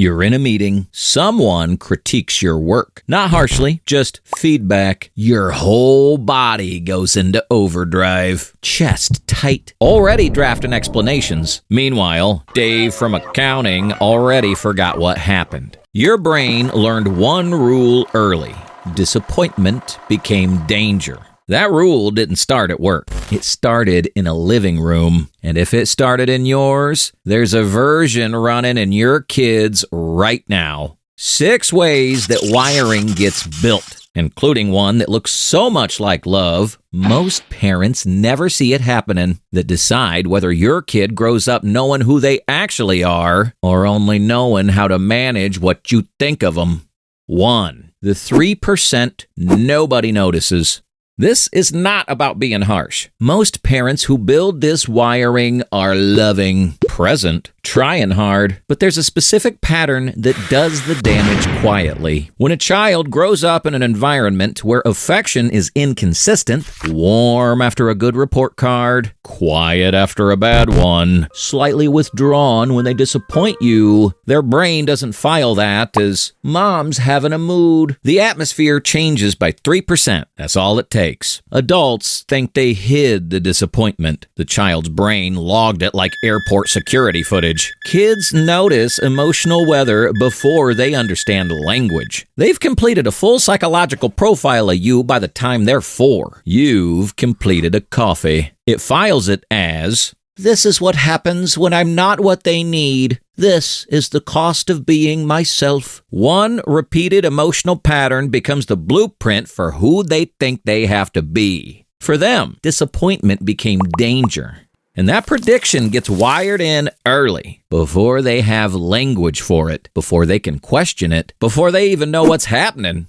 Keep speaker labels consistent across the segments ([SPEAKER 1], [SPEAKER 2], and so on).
[SPEAKER 1] You're in a meeting. Someone critiques your work. Not harshly, just feedback. Your whole body goes into overdrive. Chest tight. Already drafting explanations. Meanwhile, Dave from accounting already forgot what happened. Your brain learned one rule early. Disappointment became danger. That rule didn't start at work. It started in a living room. And if it started in yours, there's a version running in your kids right now. 6 ways that wiring gets built, including one that looks so much like love, most parents never see it happening, that decide whether your kid grows up knowing who they actually are or only knowing how to manage what you think of them. 1. The 3% nobody notices. This is not about being harsh. Most parents who build this wiring are loving, present, trying hard, but there's a specific pattern that does the damage quietly. When a child grows up in an environment where affection is inconsistent, warm after a good report card, quiet after a bad one, slightly withdrawn when they disappoint you, their brain doesn't file that as mom's having a mood. The atmosphere changes by 3%. That's all it takes. Adults think they hid the disappointment. The child's brain logged it like airport security footage. Kids notice emotional weather before they understand language. They've completed a full psychological profile of you by the time they're 4. You've completed a coffee. It files it as, this is what happens when I'm not what they need. This is the cost of being myself. One repeated emotional pattern becomes the blueprint for who they think they have to be. For them, disappointment became danger. And that prediction gets wired in early, before they have language for it, before they can question it, before they even know what's happening.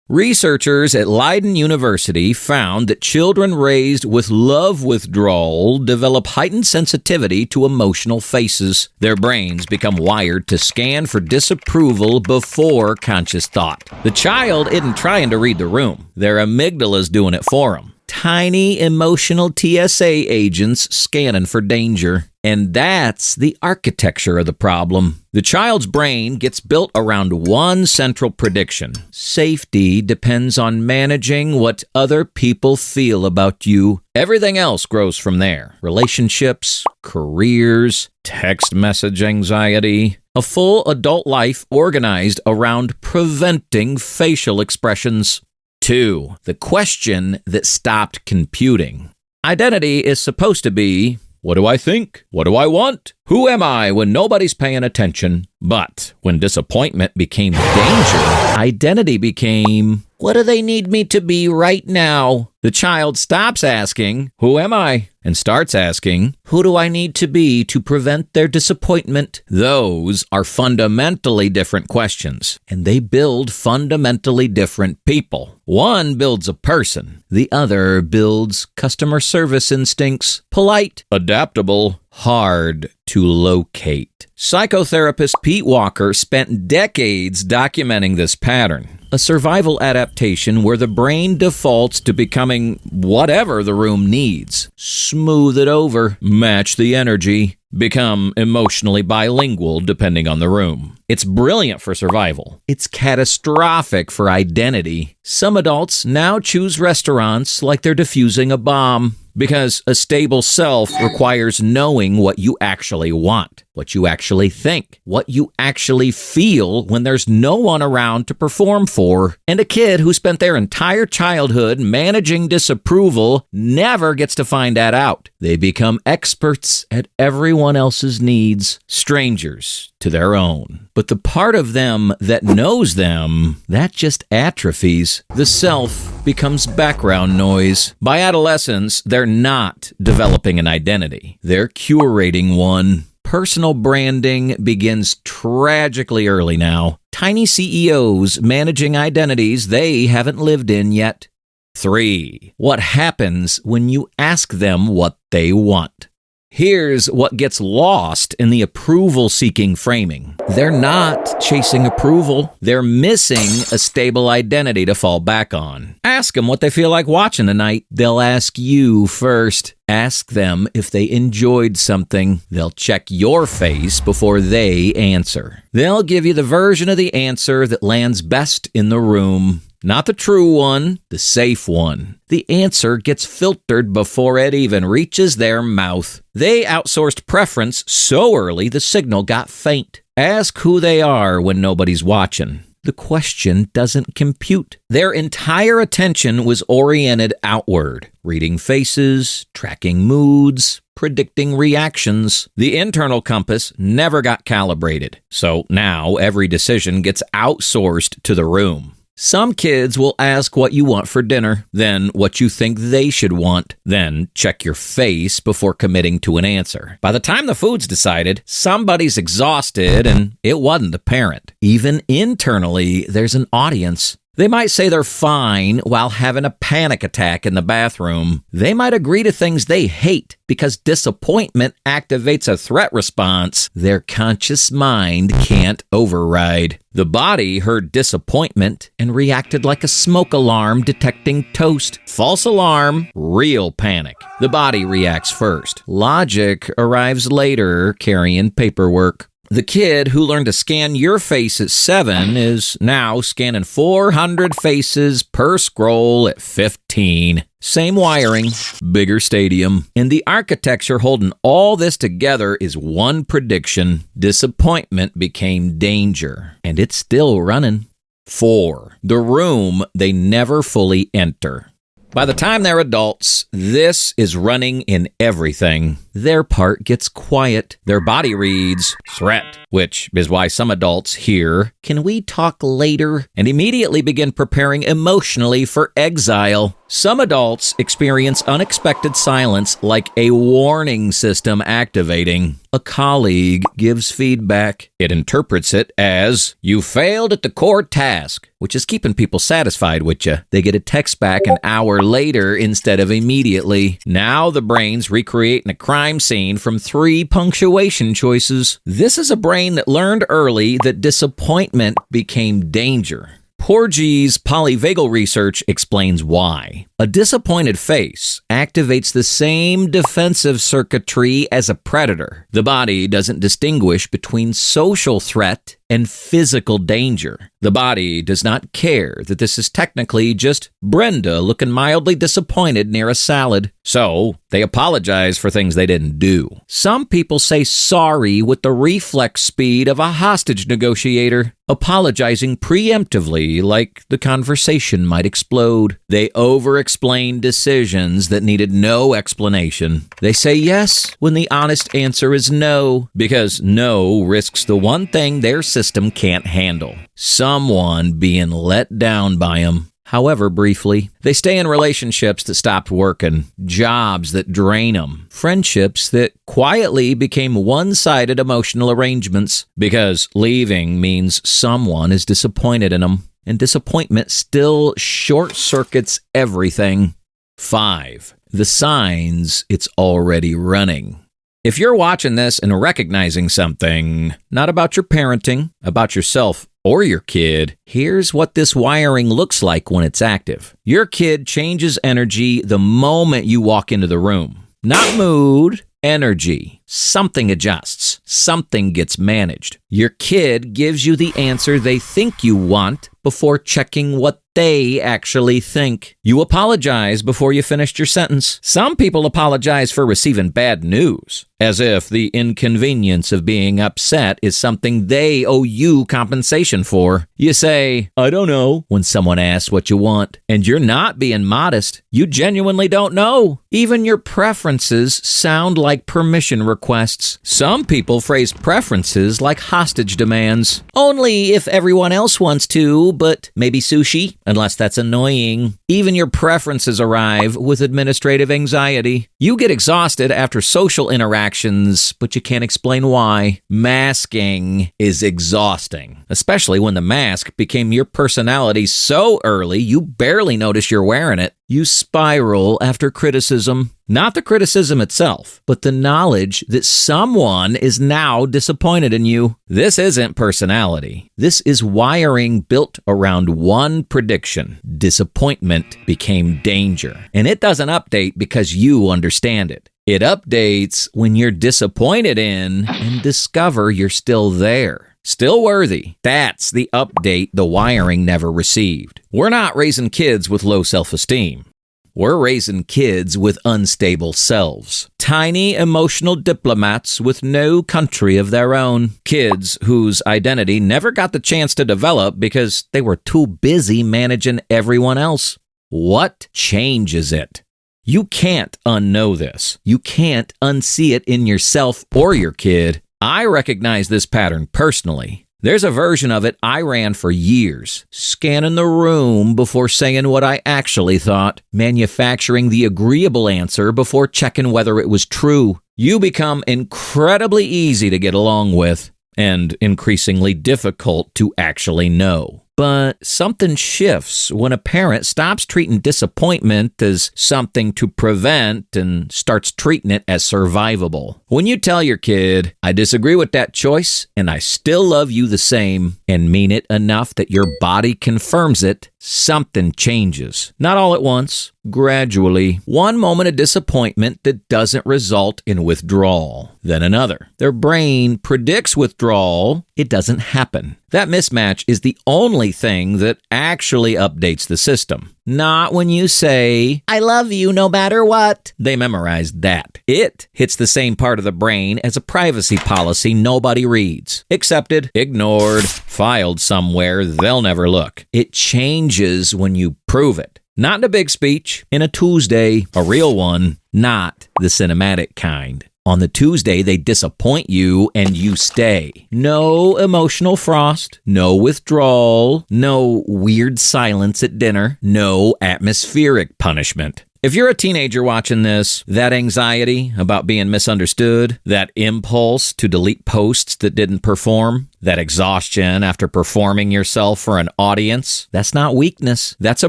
[SPEAKER 1] Researchers at Leiden University found that children raised with love withdrawal develop heightened sensitivity to emotional faces. Their brains become wired to scan for disapproval before conscious thought. The child isn't trying to read the room. Their amygdala's doing it for them. Tiny emotional TSA agents scanning for danger. And that's the architecture of the problem. The child's brain gets built around one central prediction. Safety depends on managing what other people feel about you. Everything else grows from there. Relationships, careers, text message anxiety. A full adult life organized around preventing facial expressions. 2. The question that stopped computing. Identity is supposed to be, what do I think? What do I want? Who am I when nobody's paying attention? But when disappointment became danger, identity became, what do they need me to be right now? The child stops asking, who am I? And starts asking, who do I need to be to prevent their disappointment? Those are fundamentally different questions, and they build fundamentally different people. One builds a person. The other builds customer service instincts, polite, adaptable, hard to locate. Psychotherapist Pete Walker spent decades documenting this pattern. A survival adaptation where the brain defaults to becoming whatever the room needs. Smooth it over, match the energy, become emotionally bilingual depending on the room. It's brilliant for survival. It's catastrophic for identity. Some adults now choose restaurants like they're defusing a bomb, because a stable self requires knowing what you actually want, what you actually think, what you actually feel when there's no one around to perform for. And a kid who spent their entire childhood managing disapproval never gets to find that out. They become experts at everyone else's needs, strangers to their own. But the part of them that knows them, that just atrophies. The self becomes background noise. By adolescence, they're not developing an identity. They're curating one. Personal branding begins tragically early now. Tiny CEOs managing identities they haven't lived in yet. 3. What happens when you ask them what they want? Here's what gets lost in the approval-seeking framing. They're not chasing approval. They're missing a stable identity to fall back on. Ask them what they feel like watching tonight. They'll ask you first. Ask them if they enjoyed something. They'll check your face before they answer. They'll give you the version of the answer that lands best in the room. Not the true one, the safe one. The answer gets filtered before it even reaches their mouth. They outsourced preference so early the signal got faint. Ask who they are when nobody's watching. The question doesn't compute. Their entire attention was oriented outward, reading faces, tracking moods, predicting reactions. The internal compass never got calibrated, so now every decision gets outsourced to the room. Some kids will ask what you want for dinner, then what you think they should want, then check your face before committing to an answer. By the time the food's decided, somebody's exhausted and it wasn't the parent. Even internally, there's an audience. They might say they're fine while having a panic attack in the bathroom. They might agree to things they hate because disappointment activates a threat response their conscious mind can't override. The body heard disappointment and reacted like a smoke alarm detecting toast. False alarm, real panic. The body reacts first. Logic arrives later, carrying paperwork. The kid who learned to scan your face at 7 is now scanning 400 faces per scroll at 15. Same wiring, bigger stadium. And the architecture holding all this together is one prediction. Disappointment became danger, and it's still running. 4. The room they never fully enter. By the time they're adults, this is running in everything. Their part gets quiet. Their body reads threat, which is why some adults hear, "Can we talk later?" and immediately begin preparing emotionally for exile. Some adults experience unexpected silence like a warning system activating. A colleague gives feedback. It interprets it as, "You failed at the core task," which is keeping people satisfied with you. They get a text back an hour later instead of immediately. Now the brain's recreating a crime scene from 3 punctuation choices. This is a brain that learned early that disappointment became danger. Porgy's polyvagal research explains why. A disappointed face activates the same defensive circuitry as a predator. The body doesn't distinguish between social threat and physical danger. The body does not care that this is technically just Brenda looking mildly disappointed near a salad. So they apologize for things they didn't do. Some people say sorry with the reflex speed of a hostage negotiator, apologizing preemptively like the conversation might explode. They over-explain decisions that needed no explanation. They say yes when the honest answer is no, because no risks the one thing their system can't handle: someone being let down by them. However briefly, they stay in relationships that stopped working, jobs that drain them, friendships that quietly became one-sided emotional arrangements, because leaving means someone is disappointed in them, and disappointment still short-circuits everything. 5. The signs it's already running. If you're watching this and recognizing something, not about your parenting, about yourself or your kid, here's what this wiring looks like when it's active. Your kid changes energy the moment you walk into the room. Not mood, energy. Something adjusts. Something gets managed. Your kid gives you the answer they think you want before checking what they actually think. You apologize before you finished your sentence. Some people apologize for receiving bad news, as if the inconvenience of being upset is something they owe you compensation for. You say, "I don't know," when someone asks what you want, and you're not being modest. You genuinely don't know. Even your preferences sound like permission requests. Some people phrase preferences like hostage demands. Only if everyone else wants to, but maybe sushi, unless that's annoying. Even your preferences arrive with administrative anxiety. You get exhausted after social interactions, but you can't explain why. Masking is exhausting, especially when the mask became your personality so early you barely notice you're wearing it. You spiral after criticism. Not the criticism itself, but the knowledge that someone is now disappointed in you. This isn't personality. This is wiring built around one prediction. Disappointment became danger. And it doesn't update because you understand it. It updates when you're disappointed in and discover you're still there. Still worthy. That's the update the wiring never received. We're not raising kids with low self-esteem. We're raising kids with unstable selves. Tiny emotional diplomats with no country of their own. Kids whose identity never got the chance to develop because they were too busy managing everyone else. What changes it? You can't unknow this. You can't unsee it in yourself or your kid. I recognize this pattern personally. There's a version of it I ran for years, scanning the room before saying what I actually thought, manufacturing the agreeable answer before checking whether it was true. You become incredibly easy to get along with and increasingly difficult to actually know. But something shifts when a parent stops treating disappointment as something to prevent and starts treating it as survivable. When you tell your kid, I disagree with that choice and I still love you the same, and mean it enough that your body confirms it, something changes. Not all at once, gradually. One moment of disappointment that doesn't result in withdrawal. Then another. Their brain predicts withdrawal. It doesn't happen. That mismatch is the only thing that actually updates the system. Not when you say, I love you no matter what. They memorized that. It hits the same part of the brain as a privacy policy nobody reads. Accepted, ignored, filed somewhere they'll never look. It changes when you prove it. Not in a big speech, in a Tuesday, a real one, not the cinematic kind. On the Tuesday, they disappoint you and you stay. No emotional frost, no withdrawal, no weird silence at dinner, no atmospheric punishment. If you're a teenager watching this, that anxiety about being misunderstood, that impulse to delete posts that didn't perform, that exhaustion after performing yourself for an audience, that's not weakness. That's a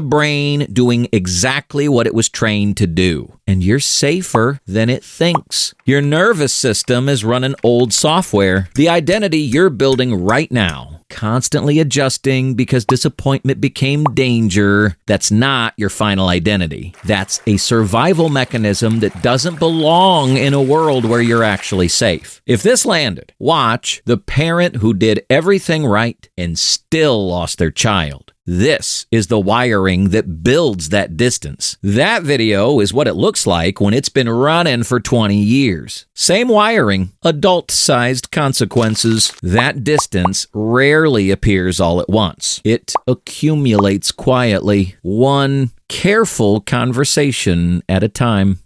[SPEAKER 1] brain doing exactly what it was trained to do. And you're safer than it thinks. Your nervous system is running old software. The identity you're building right now, constantly adjusting because disappointment became danger, that's not your final identity. That's a survival mechanism that doesn't belong in a world where you're actually safe. If this landed, watch the parent who did everything right and still lost their child. This is the wiring that builds that distance. That video is what it looks like when it's been running for 20 years. Same wiring, adult-sized consequences. That distance rarely appears all at once. It accumulates quietly, one careful conversation at a time.